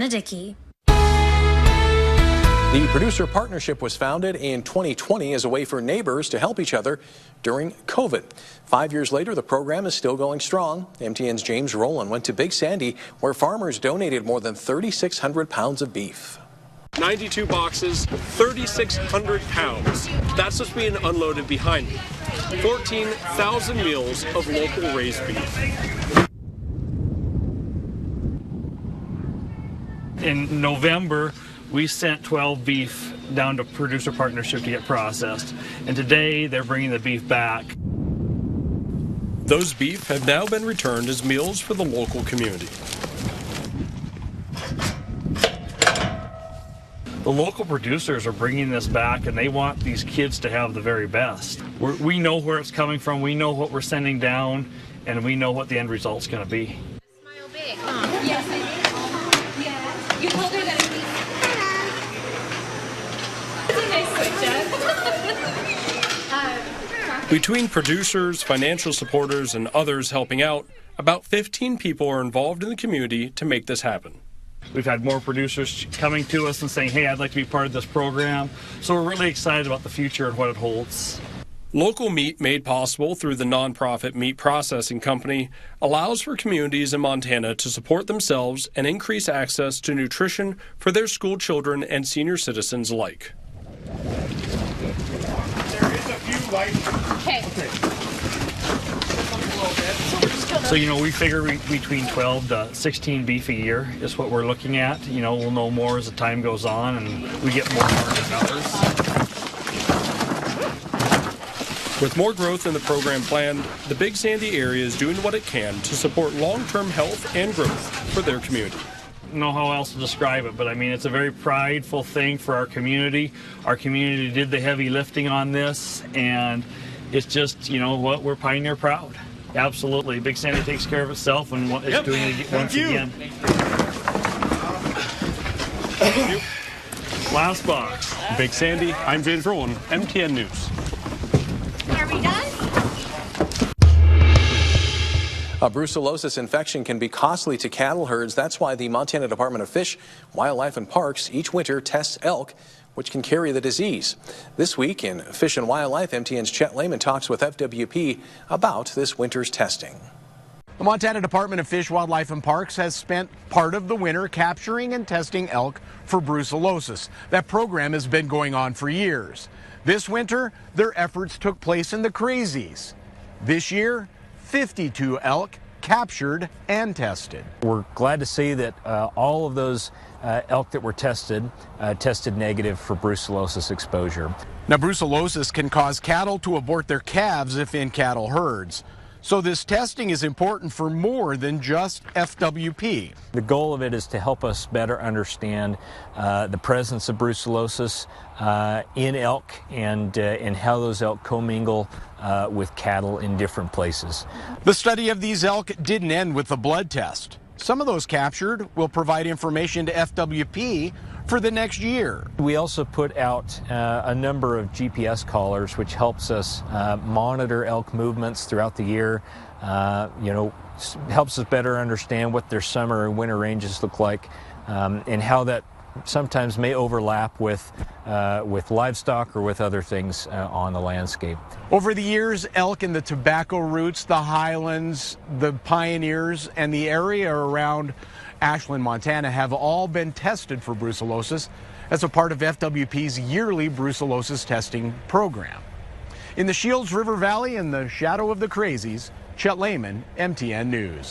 Hannah Dickey. The producer partnership was founded in 2020 as a way for neighbors to help each other during COVID. 5 years later, the program is still going strong. MTN's James Rowland went to Big Sandy, where farmers donated more than 3,600 pounds of beef. 92 boxes, 3,600 pounds. That's what's being unloaded behind me. 14,000 meals of local raised beef. In November, we sent 12 beef down to producer partnership to get processed. And today they're bringing the beef back. Those beef have now been returned as meals for the local community. The local producers are bringing this back, and they want these kids to have the very best. We know where it's coming from, we know what we're sending down, and we know what the end result's going to be. Smile big. Yes, I did. Yeah. You told her that it was. Between producers, financial supporters, and others helping out, about 15 people are involved in the community to make this happen. We've had more producers coming to us and saying, hey, I'd like to be part of this program. So we're really excited about the future and what it holds. Local meat, made possible through the nonprofit Meat Processing Company, allows for communities in Montana to support themselves and increase access to nutrition for their school children and senior citizens alike. Okay. So, we figure between 12 to 16 beef a year is what we're looking at. We'll know more as the time goes on and we get more numbers. With more growth in the program planned, the Big Sandy area is doing what it can to support long-term health and growth for their community. I don't know how else to describe it, but it's a very prideful thing for our community. Our community did the heavy lifting on this, and it's just, we're pioneer proud. Absolutely. Big Sandy takes care of itself, and it's doing it once again. Last box. Big Sandy, I'm James Rowland, MTN News. Are we done? A brucellosis infection can be costly to cattle herds. That's why the Montana Department of Fish, Wildlife and Parks each winter tests elk, which can carry the disease. This week in Fish and Wildlife, MTN's Chet Lehman talks with FWP about this winter's testing. The Montana Department of Fish, Wildlife and Parks has spent part of the winter capturing and testing elk for brucellosis. That program has been going on for years. This winter, their efforts took place in the Crazies. This year, 52 elk captured and tested. We're glad to see that all of those elk that were tested negative for brucellosis exposure. Now, brucellosis can cause cattle to abort their calves if in cattle herds. So this testing is important for more than just FWP. The goal of it is to help us better understand the presence of brucellosis in elk and how those elk commingle with cattle in different places. The study of these elk didn't end with the blood test. Some of those captured will provide information to FWP for the next year. We also put out a number of GPS collars, which helps us monitor elk movements throughout the year. Helps us better understand what their summer and winter ranges look like, and how that sometimes may overlap with livestock or with other things on the landscape. Over the years, elk in the Tobacco Roots, the Highlands, the Pioneers, and the area around Ashland, Montana have all been tested for brucellosis as a part of FWP's yearly brucellosis testing program. In the Shields River Valley in the shadow of the Crazies, Chet Lehman, MTN News.